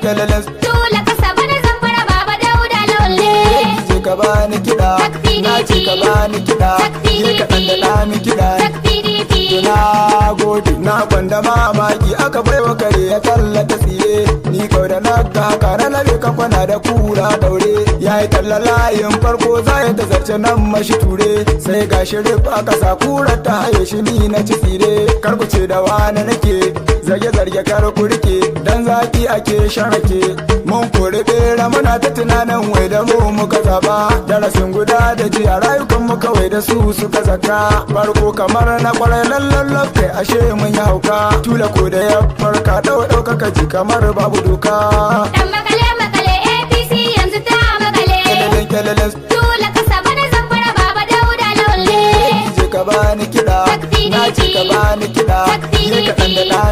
kyalalas dole ka saba da zamfara baba dauda lalle je ka bani kiɗa na ce ka bani kiɗa je ka ɗanɗana mi kiɗa na gode na kwanda mamaki aka baiwa kare ya tallata tsire ni kau da na haka na labe ka kwana da kura daure ya yi talla layin farko za ya ta zarce nan mashi ture sai ga shirif aka sa kura ta haye shi ni na ci tsire karkuce da wani nake zarge-zarge kar ku rike dan zaki ake shan rake mun kori bera muna ta tunanin wai da mu muka zaba darasin guda da jiya rayukan mu kawai da su suka zaka farko kamar na kwarai lallan kai ashe mun yi hauka tula ko da ya farka ɗaukaka ji kamar babu doka dan makale APC yanzu ta makale kyalalen dole ka saba da zamfara baba dauda lalle je ka bani kiɗa na ce ka bani kiɗa je ka ɗanɗana